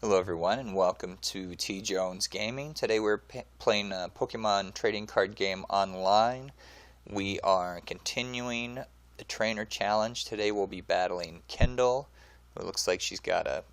Hello everyone and welcome to T Jones Gaming. Today we're playing a Pokemon trading card game online. We are continuing the trainer challenge. Today we'll be battling Kendall. It looks like she's got a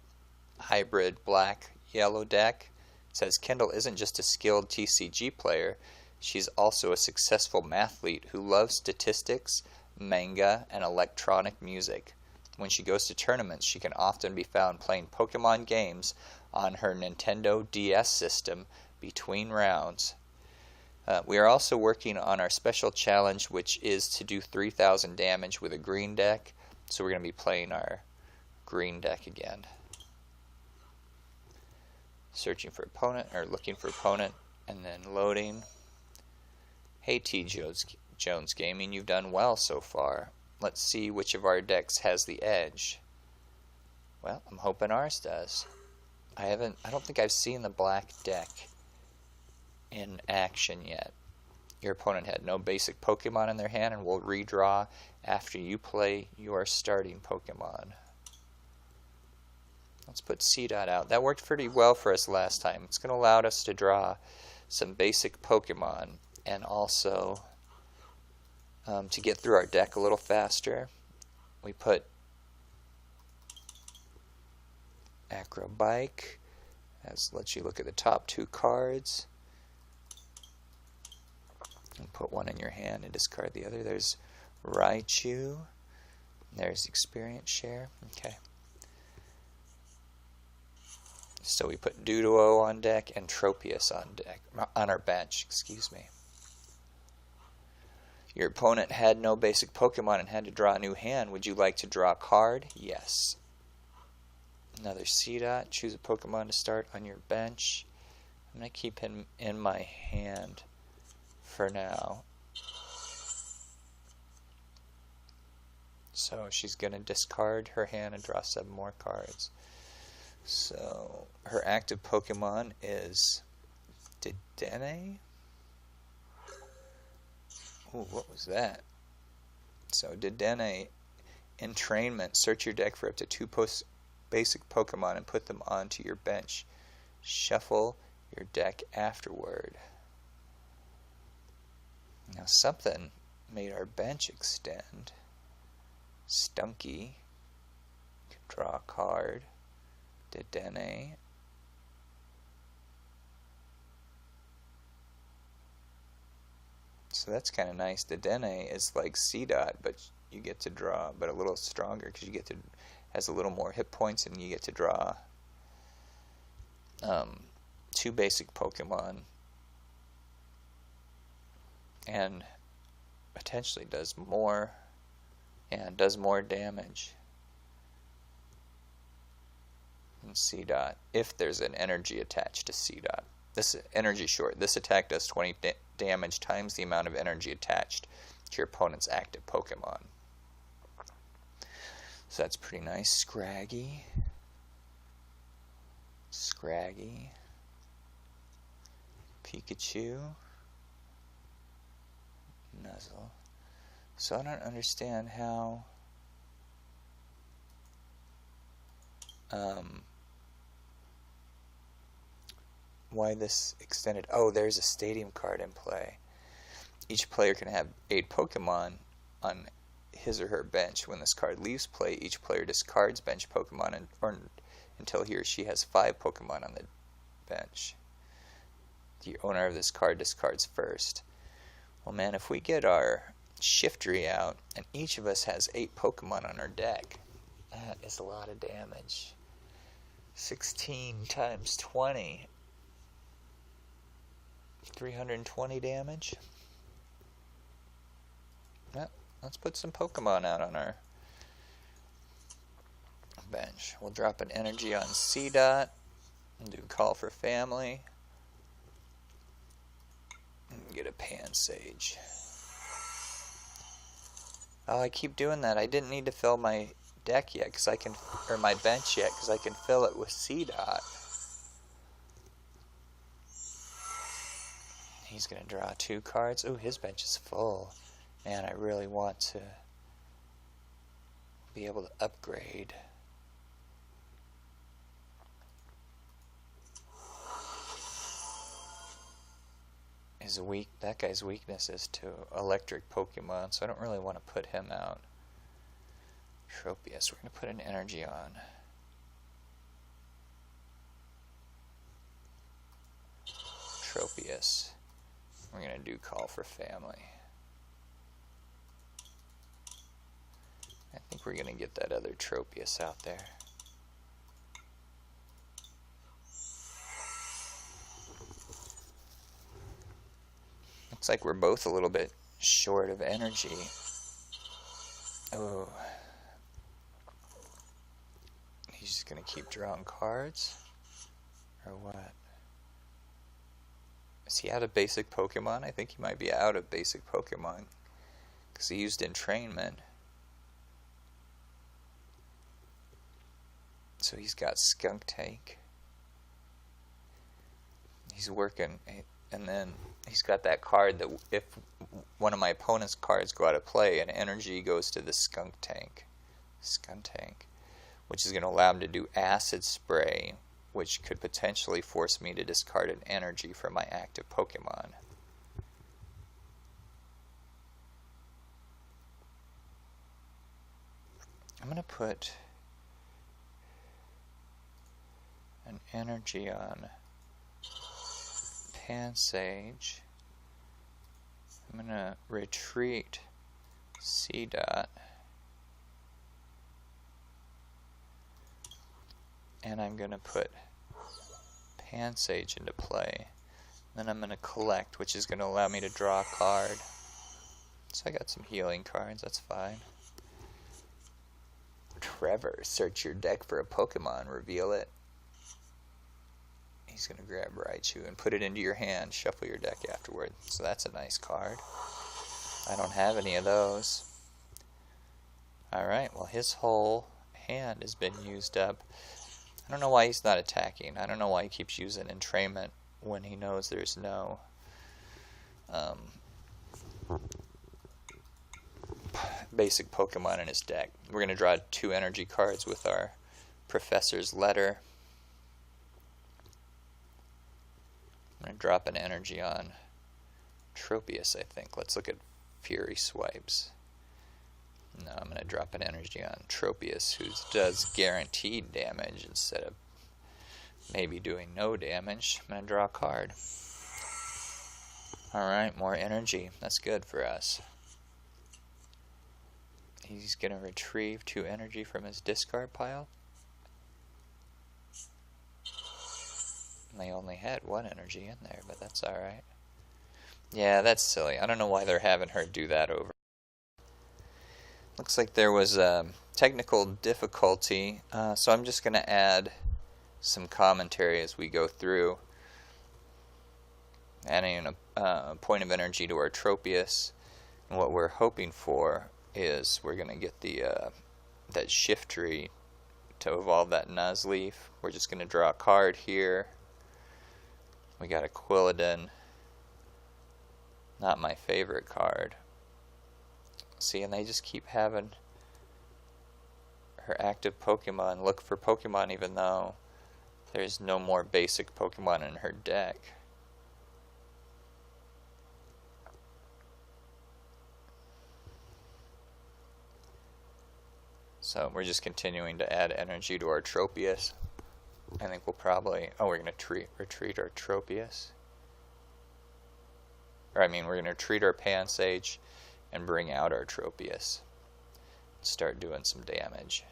hybrid black-yellow deck. It says Kendall isn't just a skilled TCG player, she's also a successful mathlete who loves statistics, manga, and electronic music. When she goes to tournaments, she can often be found playing Pokemon games on her Nintendo DS system between rounds. We are also working on our special challenge, which is to do 3,000 damage with a green deck. So we're going to be playing our green deck again. Searching for opponent, or looking for opponent, and then loading. Hey T Jones Gaming, you've done well so far. Let's see which of our decks has the edge. Well, I'm hoping ours does. I don't think I've seen the black deck in action yet. Your opponent had no basic Pokemon in their hand and will redraw after you play your starting Pokemon. Let's put C-Dot out. That worked pretty well for us last time. It's going to allow us to draw some basic Pokemon and also to get through our deck a little faster. We put Acrobike, as lets you look at the top two cards. And put one in your hand and discard the other. There's Raichu. There's Experience Share. Okay. So we put Doduo on deck and Tropius on our bench, excuse me. Your opponent had no basic Pokemon and had to draw a new hand. Would you like to draw a card? Yes. Another C-Dot. Choose a Pokemon to start on your bench. I'm going to keep him in my hand for now. So she's going to discard her hand and draw 7 more cards. So her active Pokemon is Dedenne. Ooh, what was that? So Dedenne, entrainment. Search your deck for up to 2 basic Pokemon and put them onto your bench. Shuffle your deck afterward. Now something made our bench extend. Stunky. Draw a card. Dedenne. So that's kind of nice. Dedenne is like C-Dot, but you get to draw, but a little stronger because you get to, has a little more hit points, and you get to draw 2 basic Pokemon, and potentially does more, and does more damage than C-Dot if there's an energy attached to C-Dot. This energy short. This attack does 20 damage times the amount of energy attached to your opponent's active Pokemon. So that's pretty nice. Scraggy. Pikachu. Nuzzle. So I don't understand how why this extended. Oh, there's a stadium card in play. Each player can have 8 Pokemon on his or her bench. When this card leaves play, each player discards bench Pokemon until he or she has 5 Pokemon on the bench. The owner of this card discards first. Well, man, if we get our Shiftry out and each of us has 8 Pokemon on our deck, that is a lot of damage. 16 times 20. 320 damage. Well, let's put some Pokemon out on our bench. We'll drop an energy on C-Dot and do Call for Family. And get a Pansage. Oh, I keep doing that. I didn't need to fill my deck yet, or my bench yet, because I can fill it with C-Dot. He's going to draw 2 cards. Ooh, his bench is full. Man, I really want to be able to upgrade that guy's weakness is to electric Pokemon, so I don't really want to put him out. Tropius, we're going to put an energy on. Tropius. We're going to do Call for Family. I think we're going to get that other Tropius out there. Looks like we're both a little bit short of energy. Oh. He's just going to keep drawing cards? Or what? Is he out of basic Pokemon? I think he might be out of basic Pokemon, because he used entrainment. So he's got Skunk Tank. He's working, and then he's got that card that if one of my opponent's cards go out of play, an energy goes to the Skunk Tank, which is going to allow him to do Acid Spray, which could potentially force me to discard an energy from my active Pokemon. I'm going to put an energy on Pansage. I'm going to retreat C-Dot. And I'm going to put Pansage into play. Then I'm going to collect, which is going to allow me to draw a card. So I got some healing cards, that's fine. Trevor, search your deck for a Pokemon, reveal it. He's going to grab Raichu and put it into your hand, shuffle your deck afterward. So that's a nice card. I don't have any of those. Alright, well his whole hand has been used up. I don't know why he's not attacking. I don't know why he keeps using entrainment when he knows there's no basic Pokemon in his deck. We're going to draw 2 energy cards with our Professor's Letter. I'm going to drop an energy on Tropius, I think. Let's look at Fury Swipes. No, I'm going to drop an energy on Tropius, who does guaranteed damage instead of maybe doing no damage. I'm going to draw a card. Alright, more energy. That's good for us. He's going to retrieve 2 energy from his discard pile. And they only had 1 energy in there, but that's alright. Yeah, that's silly. I don't know why they're having her do that over. Looks like there was a technical difficulty, so I'm just going to add some commentary as we go through. Adding a point of energy to our Tropius. And what we're hoping for is we're going to get the that Shiftry to evolve that Nuzleaf. We're just going to draw a card here. We got a Quilladin. Not my favorite card. See, and they just keep having her active Pokemon look for Pokemon even though there's no more basic Pokemon in her deck. So we're just continuing to add energy to our Tropius. I think we'll probably... Oh, we're going to retreat our Tropius. Or I mean, we're going to retreat our Pansage and bring out our Tropius. Start doing some damage.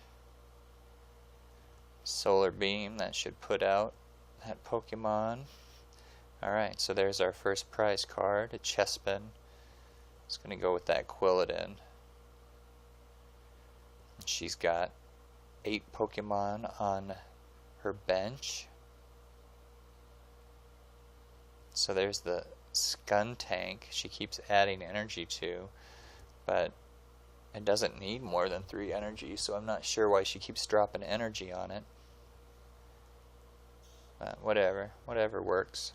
Solar Beam, that should put out that Pokemon. Alright, so there's our first prize card, a Chespin. It's going to go with that Quilladin. She's got 8 Pokemon on her bench. So there's the Skuntank she keeps adding energy to, but it doesn't need more than 3 energy, so I'm not sure why she keeps dropping energy on it. But whatever works.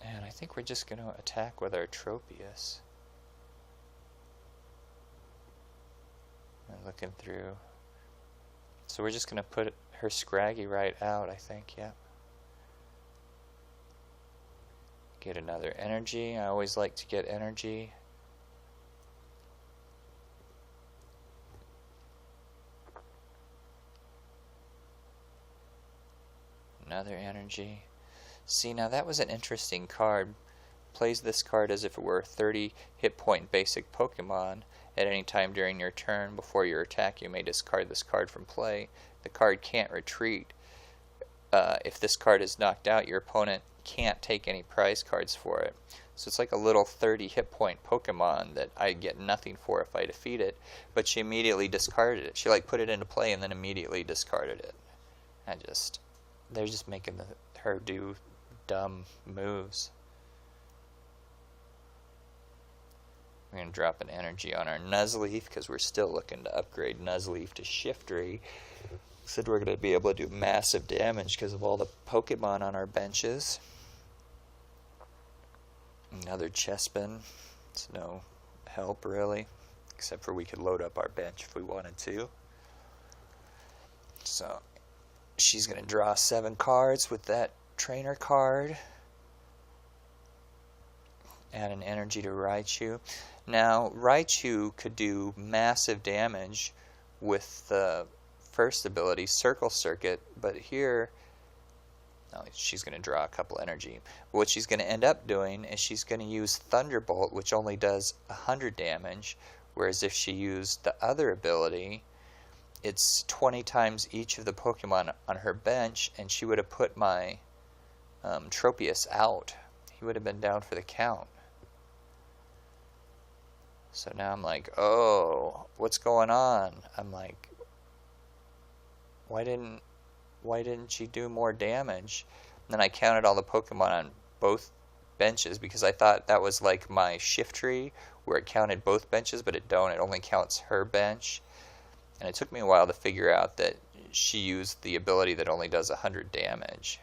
And I think we're just going to attack with our Tropius. And looking through. So we're just going to put her Scraggy right out, I think, yeah. Get another energy. I always like to get energy. Another energy. See, now that was an interesting card. Plays this card as if it were a 30 hit point basic Pokemon. At any time during your turn before your attack, you may discard this card from play. The card can't retreat. If this card is knocked out, your opponent can't take any prize cards for it. So it's like a little 30 hit point Pokemon that I get nothing for if I defeat it. But she immediately discarded it. She like put it into play and then immediately discarded it. They're just making her do dumb moves. We're going to drop an energy on our Nuzleaf because we're still looking to upgrade Nuzleaf to Shiftry. Said we're going to be able to do massive damage because of all the Pokemon on our benches. Another Chespin. It's no help really, except for we could load up our bench if we wanted to. So she's going to draw 7 cards with that trainer card. Add an energy to Raichu. Now, Raichu could do massive damage with the first ability, Circle Circuit, but here, she's going to draw a couple energy. What she's going to end up doing is she's going to use Thunderbolt, which only does 100 damage, whereas if she used the other ability, it's 20 times each of the Pokemon on her bench, and she would have put my Tropius out. He would have been down for the count. So now I'm like, oh, what's going on? I'm like, why didn't she do more damage? And then I counted all the Pokemon on both benches because I thought that was like my Shiftry where it counted both benches, but it don't. It only counts her bench. And it took me a while to figure out that she used the ability that only does 100 damage.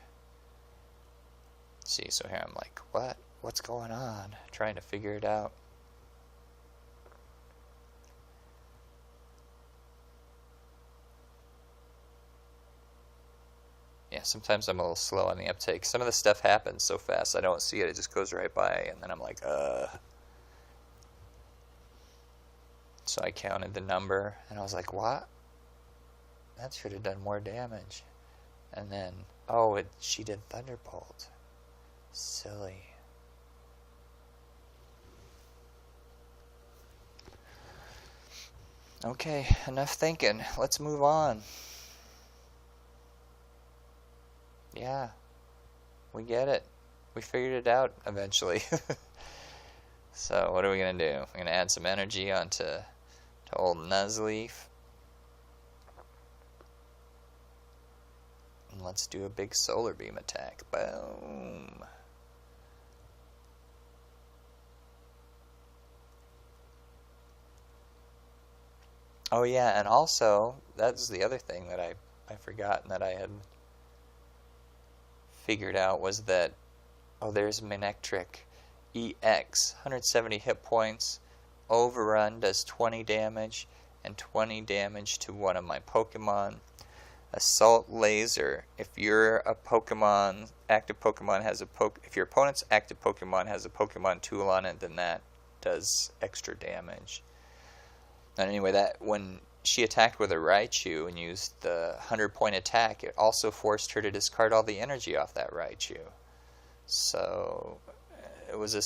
See, so here I'm like, what? What's going on? Trying to figure it out. Yeah, sometimes I'm a little slow on the uptake. Some of the stuff happens so fast I don't see it. It just goes right by, and then I'm like, So I counted the number, and I was like, what? That should have done more damage. And then, she did Thunderbolt. Silly. Okay, enough thinking. Let's move on. Yeah, we get it. We figured it out eventually. So what are we going to do? We're going to add some energy onto old Nuzleaf. And let's do a big Solar Beam attack. Boom. Oh yeah, and also, that's the other thing that I forgot that I had figured out was that, there's Manectric EX, 170 hit points, Overrun does 20 damage, and 20 damage to one of my Pokemon. Assault Laser, if your active Pokemon has if your opponent's active Pokemon has a Pokemon tool on it, then that does extra damage. And anyway, that when she attacked with a Raichu and used the 100-point attack, it also forced her to discard all the energy off that Raichu. So it was an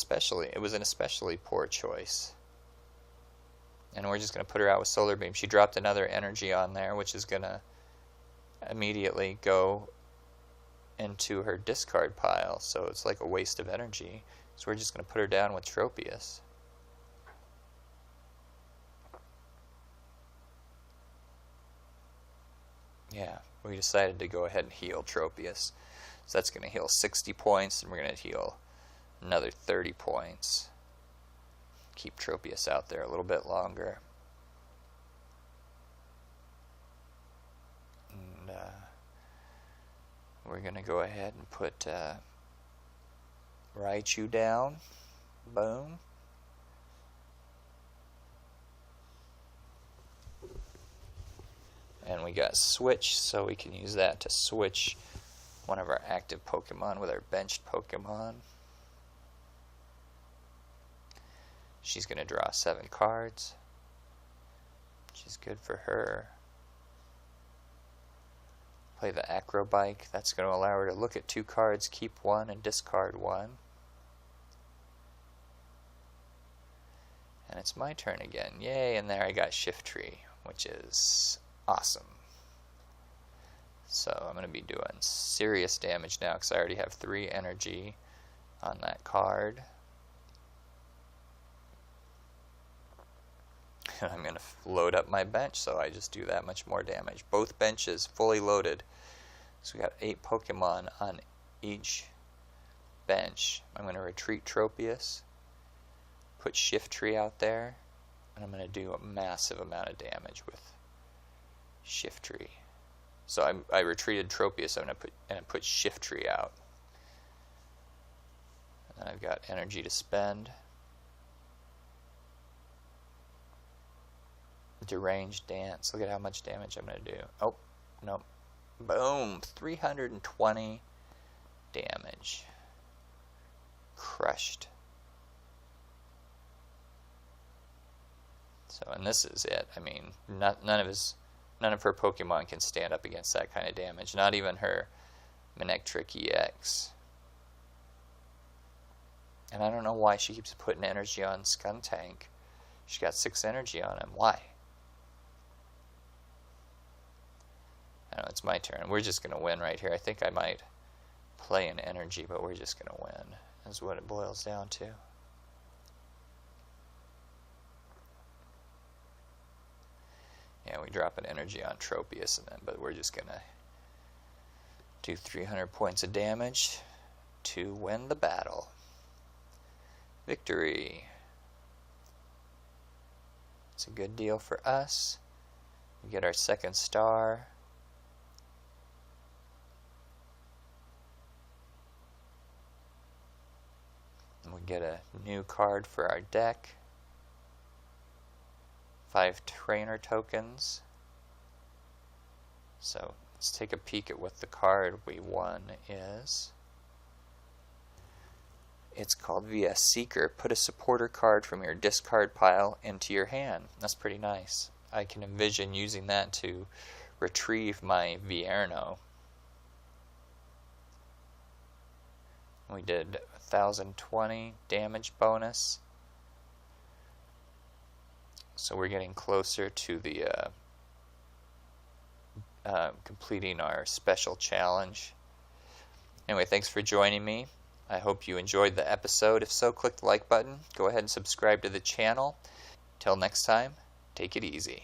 especially poor choice. And we're just going to put her out with Solar Beam. She dropped another energy on there, which is going to immediately go into her discard pile. So it's like a waste of energy. So we're just going to put her down with Tropius. Yeah, we decided to go ahead and heal Tropius. So that's going to heal 60 points, and we're going to heal another 30 points. Keep Tropius out there a little bit longer. And we're going to go ahead and put Raichu down. Boom. And we got switch, so we can use that to switch one of our active Pokemon with our benched Pokemon. She's going to draw 7 cards, which is good for her. Play the Acrobike. That's going to allow her to look at 2 cards, keep 1, and discard 1. And it's my turn again. Yay, and there I got Shiftry, which is awesome. So I'm going to be doing serious damage now because I already have 3 energy on that card. And I'm going to load up my bench, so I just do that much more damage. Both benches fully loaded. So we got 8 Pokemon on each bench. I'm going to retreat Tropius, put Shiftry out there, and I'm going to do a massive amount of damage with Shiftry. So I retreated Tropius, I'm going to put Shiftry out. And then I've got energy to spend. Deranged Dance. Look at how much damage I'm going to do. Oh, no. Boom! 320 damage. Crushed. So, and this is it. I mean, none of her Pokemon can stand up against that kind of damage. Not even her Manectric EX. And I don't know why she keeps putting energy on Skuntank. She got 6 energy on him. Why? I know, it's my turn. We're just going to win right here. I think I might play an energy, but we're just going to win. That's what it boils down to. Yeah, we drop an energy on Tropius, but we're just going to do 300 points of damage to win the battle. Victory. It's a good deal for us. We get our 2nd star. And we get a new card for our deck. 5 trainer tokens. So let's take a peek at what the card we won is. It's called VS Seeker. Put a supporter card from your discard pile into your hand. That's pretty nice. I can envision using that to retrieve my Vierno. We did 1020 damage bonus. So we're getting closer to the completing our special challenge. Anyway, thanks for joining me. I hope you enjoyed the episode. If so, click the like button. Go ahead and subscribe to the channel. Till next time, take it easy.